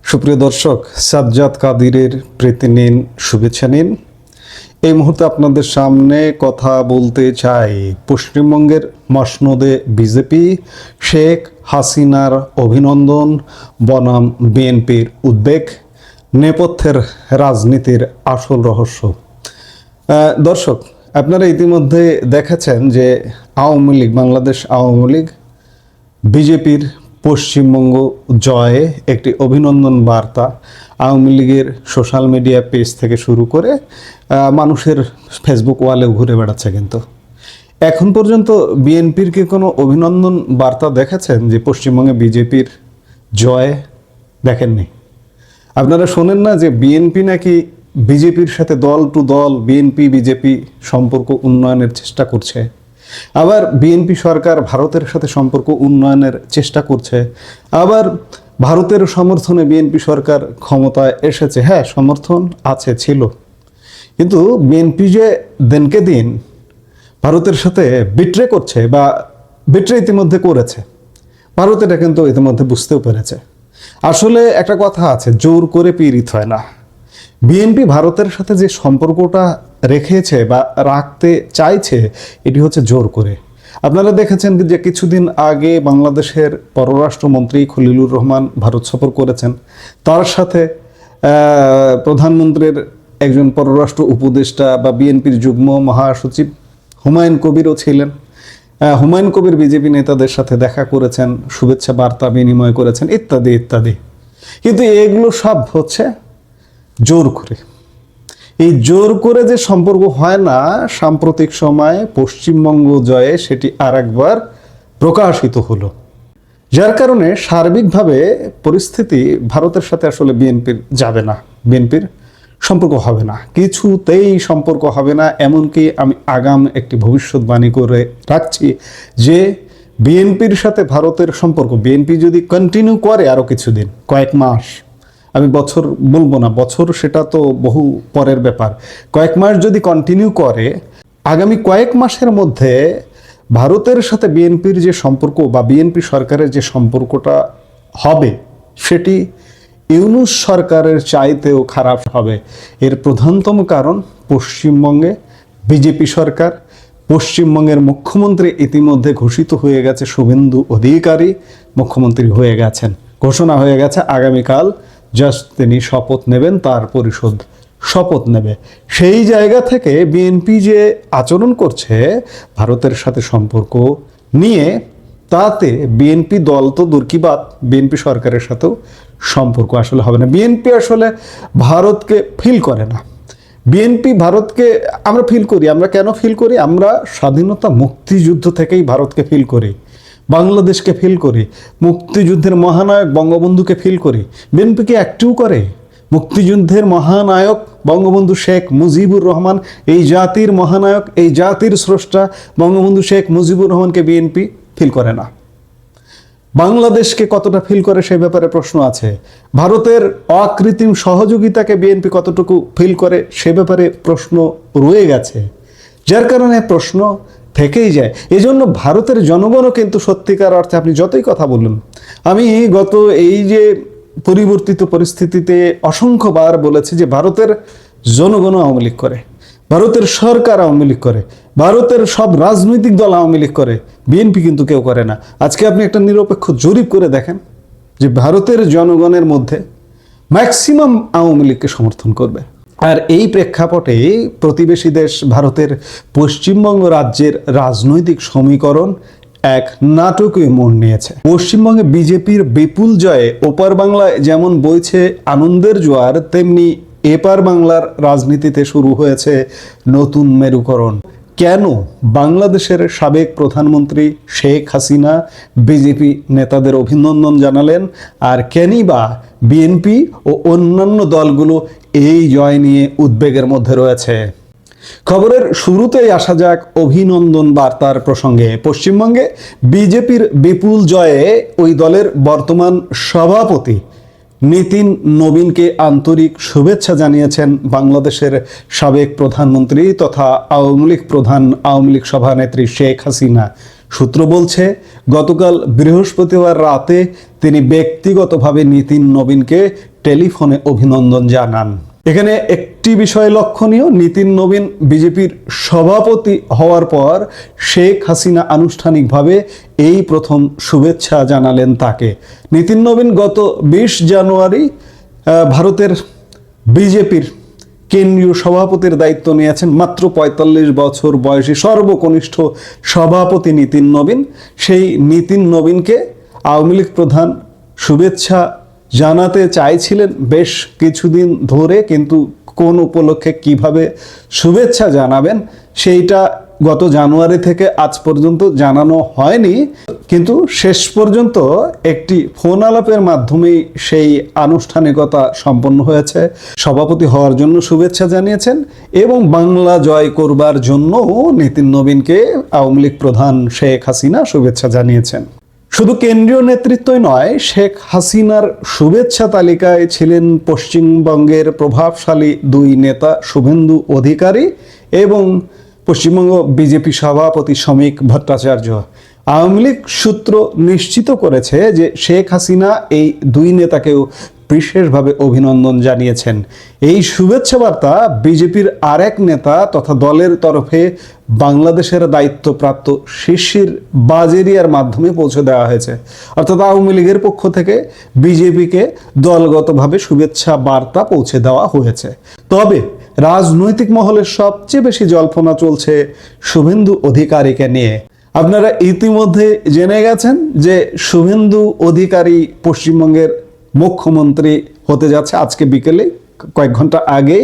সুপ্রিয় দর্শক, সাজ্জাদ কাদিরের প্রীতি নিন, শুভেচ্ছা নিন। এই মুহূর্তে আপনাদের সামনে কথা বলতে চাই পশ্চিমবঙ্গের মসনদে বিজেপি, শেখ হাসিনার অভিনন্দন বনাম বিএনপির উদ্বেগ, নেপথ্যের রাজনীতির আসল রহস্য। দর্শক, আপনারা ইতিমধ্যে দেখেছেন যে আওয়ামী লীগ, বাংলাদেশ আওয়ামী লীগ বিজেপির পশ্চিমবঙ্গ জয়ে একটি অভিনন্দন বার্তা আওয়ামী লীগের সোশ্যাল মিডিয়া পেজ থেকে শুরু করে মানুষের ফেসবুক ওয়ালেও ঘুরে বেড়াচ্ছে। কিন্তু এখন পর্যন্ত বিএনপির কি কোনো অভিনন্দন বার্তা দেখেছেন যে পশ্চিমবঙ্গে বিজেপির জয়? দেখেননি। আপনারা শোনেন না যে বিএনপি নাকি বিজেপির সাথে দল টু দল বিএনপি বিজেপি সম্পর্ক উন্নয়নের চেষ্টা করছে, আবার বিএনপি সরকার ভারতের সাথে সম্পর্ক উন্নয়নের চেষ্টা করছে, আবার ভারতের সমর্থনে বিএনপি সরকার ক্ষমতায় এসেছে। হ্যাঁ, সমর্থন আছে, ছিল, কিন্তু বিএনপি যে দিনকে দিন ভারতের সাথে বিট্রে করছে বা বিট্রে ইতিমধ্যে করেছে, ভারত এটা কিন্তু ইতিমধ্যে বুঝতেও পেরেছে। আসলে একটা কথা আছে, জোর করে পীড়িত হয় না। বিএনপি ভারতের সাথে যে সম্পর্কটা রেখেছে বা রাখতে চাইছে, এটি হচ্ছে জোর করে। আপনারা দেখেছেন যে কিছুদিন আগে বাংলাদেশের পররাষ্ট্রমন্ত্রী খলিলুর রহমান ভারত সফর করেছেন। তার সাথে প্রধানমন্ত্রীর একজন পররাষ্ট্র উপদেষ্টা বা বিএনপির যুগ্ম মহাসচিব হুমায়ুন কবিরও ছিলেন। হুমায়ুন কবির বিজেপি নেতাদের সাথে দেখা করেছেন, শুভেচ্ছা বার্তা বিনিময় করেছেন, ইত্যাদি ইত্যাদি। কিন্তু এগুলো সব হচ্ছে জোর করে। এই জোর করে যে সম্পর্ক হয় না, সাম্প্রতিক সময়ে পশ্চিমবঙ্গ জয়ে সেটি আরেকবার প্রকাশিত হলো, যার কারণে সার্বিকভাবে পরিস্থিতি ভারতের সাথে আসলে বিএনপির যাবে না, বিএনপির সম্পর্ক হবে না, কিছুতেই সম্পর্ক হবে না। এমনকি আমি আগাম একটি ভবিষ্যৎবাণী করে রাখছি যে বিএনপির সাথে ভারতের সম্পর্ক বিএনপি যদি কন্টিনিউ করে আরও কিছুদিন, কয়েক মাস, আমি বছর বলবো না, বছর সেটা তো বহু পরের ব্যাপার, কয়েক মাস যদি কন্টিনিউ করে, আগামী কয়েক মাসের মধ্যে ভারতের সাথে বিএনপির যে সম্পর্ক বা বিএনপি সরকারের যে সম্পর্কটা হবে, সেটি ইউনূস সরকারের চাইতেও খারাপ হবে। এর প্রধানতম কারণ পশ্চিমবঙ্গে বিজেপি সরকার, পশ্চিমবঙ্গের মুখ্যমন্ত্রী ইতিমধ্যে ঘোষিত হয়ে গেছে, শুভেন্দু অধিকারী মুখ্যমন্ত্রী হয়ে গেছেন, ঘোষণা হয়ে গেছে আগামীকাল জাস্ট তিনি শপথ নেবেন, তার পরিষদ শপথ নেবে। সেই জায়গা থেকে বিএনপি যে আচরণ করছে ভারতের সাথে সম্পর্ক নিয়ে, তাতে বিএনপি দল তো দূর কি বাত, বিএনপি সরকারের সাথেও সম্পর্ক আসলে হবে না। বিএনপি আসলে ভারতকে ফিল করে না। বিএনপি ভারতকে আমরা ফিল করি। আমরা কেন ফিল করি? আমরা স্বাধীনতা মুক্তিযুদ্ধ থেকেই ভারতকে ফিল করি, বাংলাদেশকে ফিল করি, মুক্তিযুদ্ধের মহানায়ক বঙ্গবন্ধুকে ফিল করি। বিএনপি কি একটু করে? মুক্তিযুদ্ধের মহানায়ক বঙ্গবন্ধু শেখ মুজিবুর রহমান, এই জাতির মহানায়ক, এই জাতির স্রষ্টা বঙ্গবন্ধু শেখ মুজিবুর রহমানকে বিএনপি ফিল করে না। বাংলাদেশকে কতটা ফিল করে সে ব্যাপারে প্রশ্ন আছে। ভারতের অকৃত্রিম সহযোগিতাকে বিএনপি কতটুকু ফিল করে সে ব্যাপারে প্রশ্ন রয়ে গেছে, যার কারণে প্রশ্ন থেকেই যায়। এজন্য ভারতের জনগণও কিন্তু সত্যিকার অর্থে, আপনি যতই কথা বলুন, আমি গত এই যে পরিবর্তিত পরিস্থিতিতে অসংখ্যবার বলেছি যে ভারতের জনগণও আওয়ামী লীগ করে, ভারতের সরকার আওয়ামী লীগ করে, ভারতের সব রাজনৈতিক দল আওয়ামী লীগ করে, বিএনপি কিন্তু কেউ করে না। আজকে আপনি একটা নিরপেক্ষ জরিপ করে দেখেন যে ভারতের জনগণের মধ্যে ম্যাক্সিমাম আওয়ামী লীগকে সমর্থন করবে। আর এই প্রেক্ষাপটে প্রতিবেশী দেশ ভারতের পশ্চিমবঙ্গ রাজ্যের রাজনৈতিক সমীকরণ এক নাটকীয় মোড় নিয়েছে। পশ্চিমবঙ্গে বিজেপির বিপুল জয়ে ওপার বাংলায় যেমন বইছে আনন্দের জোয়ার, তেমনি এপার বাংলার রাজনীতিতে শুরু হয়েছে নতুন মেরুকরণ। কেন বাংলাদেশের সাবেক প্রধানমন্ত্রী শেখ হাসিনা বিজেপি নেতাদের অভিনন্দন জানালেন, আর কেনই বা বিএনপি ও অন্যান্য দলগুলো এই জয় নিয়ে উদ্বেগের মধ্যে রয়েছে? খবরের শুরুতেই আসা যাক অভিনন্দন বার্তার প্রসঙ্গে। পশ্চিমবঙ্গে বিজেপির বিপুল জয়ে ওই দলের বর্তমান সভাপতি নীতিন নবীনকে আন্তরিক শুভেচ্ছা জানিয়েছেন বাংলাদেশের সাবেক প্রধানমন্ত্রী তথা আওয়ামী লীগ প্রধান, আওয়ামী লীগ সভানেত্রী শেখ হাসিনা। সূত্র বলছে গতকাল বৃহস্পতিবার রাতে তিনি ব্যক্তিগতভাবে নীতিন নবীনকে টেলিফোনে অভিনন্দন জানান। এখানে একটি বিষয় লক্ষণীয়, নীতিন নবীন বিজেপির সভাপতি হওয়ার পর শেখ হাসিনা আনুষ্ঠানিকভাবে এই প্রথম শুভেচ্ছা জানালেন তাকে। নীতিন নবীন গত 20 জানুয়ারি ভারতের বিজেপির কেন্দ্রীয় সভাপতির দায়িত্ব নিয়েছেন। মাত্র 45 বছর বয়সী সর্বকনিষ্ঠ সভাপতি নীতিন নবীন। সেই নীতিন নবীনকে আওয়ামী লীগ প্রধান শুভেচ্ছা জানাতে চাইছিলেন বেশ কিছুদিন ধরে, কিন্তু কোন উপলক্ষে কিভাবে শুভেচ্ছা জানাবেন সেইটা গত জানুয়ারি থেকে আজ পর্যন্ত জানানো হয়নি। কিন্তু শেষ পর্যন্ত একটি ফোন আলাপের মাধ্যমেই সেই আনুষ্ঠানিকতা সম্পন্ন হয়েছে। সভাপতি হওয়ার জন্য শুভেচ্ছা জানিয়েছেন এবং বাংলা জয় করবার জন্য নীতিন নবীনকে আওয়ামী লীগ প্রধান শেখ হাসিনা শুভেচ্ছা জানিয়েছেন। শুধু কেন্দ্রীয় নেতৃত্বই নয়, শেখ হাসিনার শুভেচ্ছা তালিকায় ছিলেন পশ্চিমবঙ্গের প্রভাবশালী দুই নেতা শুভেন্দু অধিকারী এবং পশ্চিমবঙ্গ বিজেপি সভাপতি শ্রমিক ভট্টাচার্য। আওয়ামী লীগ সূত্র নিশ্চিত করেছে যে শেখ হাসিনা এই দুই নেতাকেও বিশেষভাবে অভিনন্দন জানিয়েছেন। এই শুভেচ্ছা বার্তা বিজেপির আরেক নেতা তথা দলের তরফে বাংলাদেশের দায়িত্বপ্রাপ্ত শিশির বাজেরিয়ার মাধ্যমে পৌঁছে দেওয়া হয়েছে। অর্থাৎ আওয়ামী লীগের পক্ষ থেকে বিজেপিকে দলগতভাবে শুভেচ্ছা বার্তা পৌঁছে দেওয়া হয়েছে। তবে রাজনৈতিক মহলে সবচেয়ে বেশি জল্পনা চলছে শুভেন্দু অধিকারীকে নিয়ে। আপনারা ইতিমধ্যে জেনে গেছেন যে শুভেন্দু অধিকারী পশ্চিমবঙ্গের মুখ্যমন্ত্রী হতে যাচ্ছে। আজকে বিকেলে কয়েক ঘন্টা আগে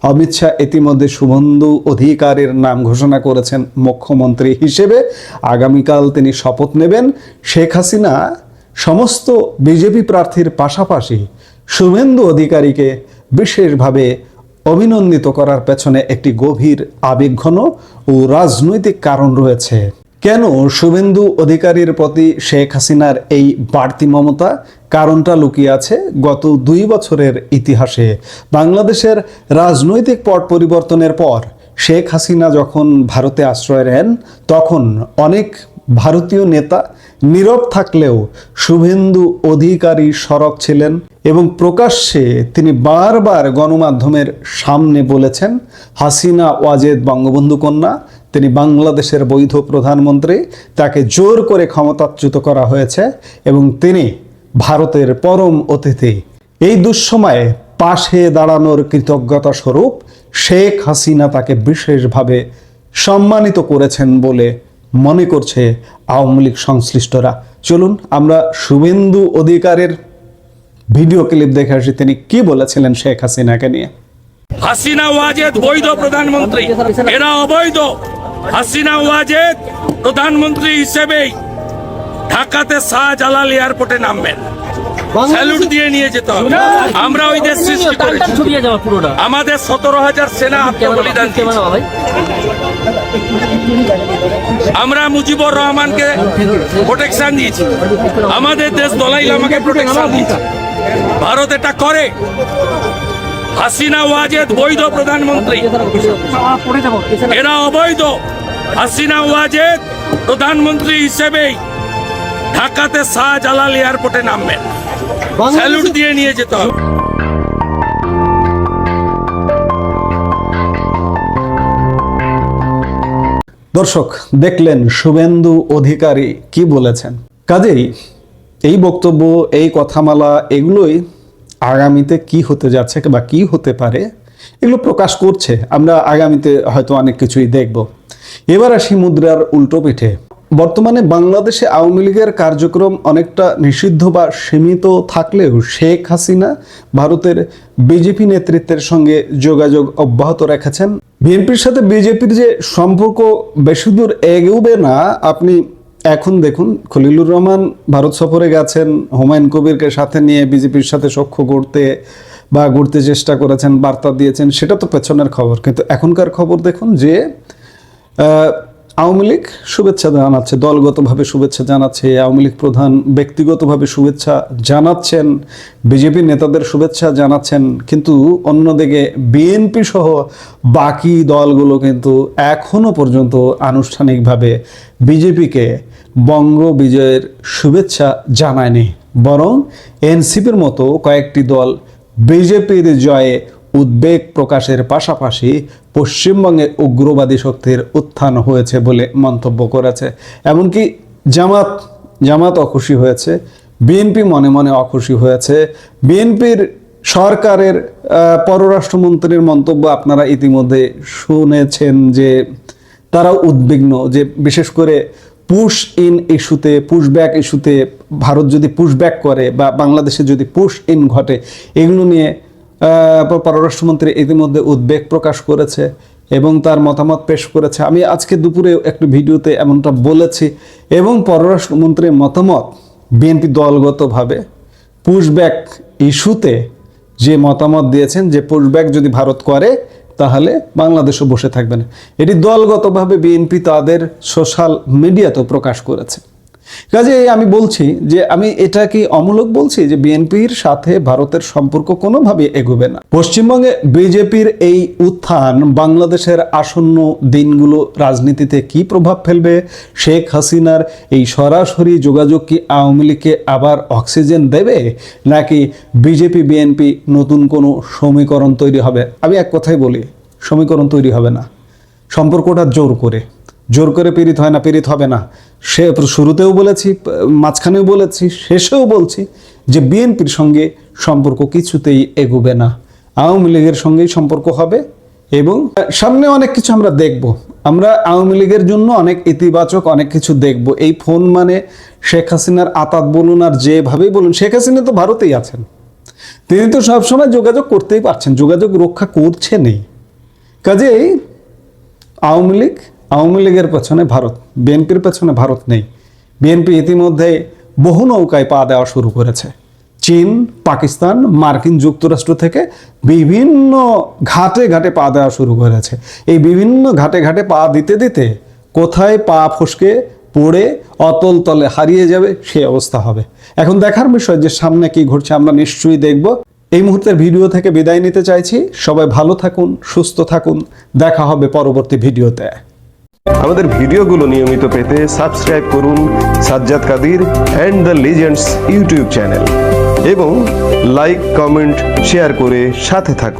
অমিত শাহ ইতিমধ্যে শুভেন্দু অধিকারীর নাম ঘোষণা করেছেন মুখ্যমন্ত্রী হিসেবে। আগামীকাল তিনি শপথ নেবেন। শেখ হাসিনা সমস্ত বিজেপি প্রার্থীর পাশাপাশি শুভেন্দু অধিকারীকে বিশেষভাবে অভিনন্দিত করার পেছনে একটি গভীর আবেগঘন ও রাজনৈতিক কারণ রয়েছে। কেন শুভেন্দু অধিকারীর প্রতি শেখ হাসিনার এই বাড়তি মমতা? কারণটা লুকিয়ে আছে গত 2 বছরের ইতিহাসে। বাংলাদেশের রাজনৈতিক পট পরিবর্তনের পর শেখ হাসিনা যখন ভারতে আশ্রয় নেন, তখন অনেক ভারতীয় নেতা নীরব থাকলেও শুভেন্দু অধিকারী সরব ছিলেন এবং প্রকাশ্যে তিনি বারবার গণমাধ্যমের সামনে বলেছেন হাসিনা ওয়াজেদ বঙ্গবন্ধু কন্যা, তিনি বাংলাদেশের বৈধ প্রধানমন্ত্রী, তাকে জোর করে ক্ষমতাচ্যুত করা হয়েছে এবং তিনি ভারতের পরম অতিথি। এই দুঃসময়ে পাশে দাঁড়ানোর কৃতজ্ঞতা স্বরূপ শেখ হাসিনা তাকে বিশেষভাবে সম্মানিত করেছেন বলে মনে করছে আওয়ামী লীগ সংশ্লিষ্টরা। চলুন আমরা শুভেন্দু অধিকারীর ভিডিও ক্লিপ দেখে আসি তিনি কি বলেছিলেন শেখ হাসিনাকে নিয়ে। হাসিনা ওয়াজেদ বৈধ প্রধানমন্ত্রী, এরা অবৈধ। হাসিনা ওয়াজেদ প্রধানমন্ত্রী হিসেবেই ঢাকাতে শাহজালাল এয়ারপোর্টে নামবেন, স্যালুট দিয়ে নিয়ে যেতে হবে। আমরা ওই দেশ সৃষ্টি করেছি, আমাদের 17,000 সেনা আত্মবলিদান দিয়েছে। আমরা মুজিবুর রহমানকে প্রোটেকশন দিয়েছি, আমাদের দেশ দলাই লামাকে প্রোটেকশন দিয়েছে। ভারত এটা করে। হাসিনা ওয়াজেদ বৈধ প্রধানমন্ত্রী, এরা অবৈধ। হাসিনা ওয়াজেদ প্রধানমন্ত্রী হিসেবেই ঢাকাতে শাহজালাল এয়ারপোর্টে নামবেন, স্যালুট দিয়ে নিয়ে যেতে হবে। দর্শক দেখলেন শুভেন্দু অধিকারী কি বলেছেন। কাজেই এই বক্তব্য, এই কথামালা, এগুলোই আগামীতে কি হতে যাচ্ছে বা কি হতে পারে এগুলো প্রকাশ করছে। আমরা আগামীতে হয়তো অনেক কিছুই দেখব। এবার আসি মুদ্রার উল্টো পিঠে। বর্তমানে বাংলাদেশে আওয়ামী লীগের কার্যক্রম অনেকটা নিষিদ্ধ বা সীমিত থাকলেও শেখ হাসিনা ভারতের বিজেপি নেতৃত্বের সঙ্গে যোগাযোগ অব্যাহত রেখেছেন। বিএনপির সাথে বিজেপির যে সম্পর্ক বেশি দূর এগোবে না, আপনি এখন দেখুন খলিলুর রহমান ভারত সফরে গেছেন, হুমায়ুন কবিরকে সাথে নিয়ে বিজেপির সাথে সখ্য গড়তে চেষ্টা করেছেন, বার্তা দিয়েছেন, সেটা তো পেছনের খবর। কিন্তু এখনকার খবর দেখুন যে আওয়ামী লীগ শুভেচ্ছা জানাচ্ছে, দলগতভাবে শুভেচ্ছা জানাচ্ছে, আওয়ামী লীগ প্রধান ব্যক্তিগতভাবে শুভেচ্ছা জানাচ্ছেন, বিজেপি নেতাদের শুভেচ্ছা জানাচ্ছেন। কিন্তু অন্যদিকে বিএনপি সহ বাকি দলগুলো কিন্তু এখনো পর্যন্ত আনুষ্ঠানিকভাবে বিজেপিকে বঙ্গ বিজয়ের শুভেচ্ছা জানায়নি, বরং এনসিপির মতো কয়েকটি দল বিজেপির জয়ে উদ্বেগ প্রকাশের পাশাপাশি পশ্চিমবঙ্গে উগ্রবাদী শক্তির উত্থান হয়েছে বলে মন্তব্য করেছে। এমনকি জামাত অখুশি হয়েছে, বিএনপি মনে মনে অখুশি হয়েছে। বিএনপির সরকারের পররাষ্ট্রমন্ত্রীর মন্তব্য আপনারা ইতিমধ্যে শুনেছেন যে তারা উদ্বিগ্ন, যে বিশেষ করে পুশ ইন ইস্যুতে, পুশব্যাক ইস্যুতে ভারত যদি পুশব্যাক করে বা বাংলাদেশে যদি পুশ ইন ঘটে, এগুলো নিয়ে পররাষ্ট্রমন্ত্রী ইতিমধ্যে উদ্বেগ প্রকাশ করেছে এবং তার মতামত পেশ করেছে। আমি আজকে দুপুরে একটি ভিডিওতে এমনটা বলেছি এবং পররাষ্ট্রমন্ত্রীর মতামত বিএনপি দলগতভাবে পুশব্যাক ইস্যুতে যে মতামত দিয়েছেন যে পুশব্যাক যদি ভারত করে তাহলে বাংলাদেশও বসে থাকবে না, এটি দলগতভাবে বিএনপি তাদের সোশ্যাল মিডিয়াতেও প্রকাশ করেছে। কাজে আমি বলছি যে আমি এটা কি অমূলক বলছি যে বিএনপির সাথে ভারতের সম্পর্ক কোনোভাবে এগোবে না। পশ্চিমবঙ্গে বিজেপির এই উত্থান বাংলাদেশের আসন্ন দিনগুলো রাজনীতিতে কি প্রভাব ফেলবে, শেখ হাসিনার এই সরাসরি যোগাযোগ কি আওয়ামী লীগকে আবার অক্সিজেন দেবে, নাকি বিজেপি বিএনপি নতুন কোনো সমীকরণ তৈরি হবে? আমি এক কথাই বলি, সমীকরণ তৈরি হবে না। সম্পর্কটা জোর করে পীড়িত হয় না, পীড়িত হবে না। সে শুরুতেও বলেছি, মাঝখানেও বলেছি, শেষেও বলছি যে বিএনপির সঙ্গে সম্পর্ক কিছুতেই এগোবে না, আওয়ামী লীগের সঙ্গেই সম্পর্ক হবে। এবং সামনে অনেক কিছু আমরা দেখব, আমরা আওয়ামী লীগের জন্য অনেক ইতিবাচক অনেক কিছু দেখব। এই ফোন মানে শেখ হাসিনার আতাত বলুন আর যেভাবেই বলুন, শেখ হাসিনা তো ভারতেই আছেন, তিনি তো সবসময় যোগাযোগ করতেই পারছেন, যোগাযোগ রক্ষা করছেনই। কাজেই আওয়ামী লীগের পেছনে ভারত, বিএনপির পেছনে ভারত নেই। বিএনপি ইতিমধ্যে বহু নৌকায় পা দেওয়া শুরু করেছে, চীন, পাকিস্তান, মার্কিন যুক্তরাষ্ট্র থেকে বিভিন্ন ঘাটে ঘাটে পা দেওয়া শুরু করেছে। এই বিভিন্ন ঘাটে ঘাটে পা দিতে দিতে কোথায় পা ফসকে পড়ে অতল তলে হারিয়ে যাবে সে অবস্থা হবে। এখন দেখার বিষয় যে সামনে কি ঘটছে আমরা নিশ্চয়ই দেখব। এই মুহূর্তের ভিডিও থেকে বিদায় নিতে চাইছি। সবাই ভালো থাকুন, সুস্থ থাকুন, দেখা হবে পরবর্তী ভিডিওতে। আমাদের ভিডিওগুলো নিয়মিত পেতে সাবস্ক্রাইব করুন Sajjad Kadir and the legends YouTube channel এবং লাইক, কমেন্ট, শেয়ার করে সাথে থাকুন।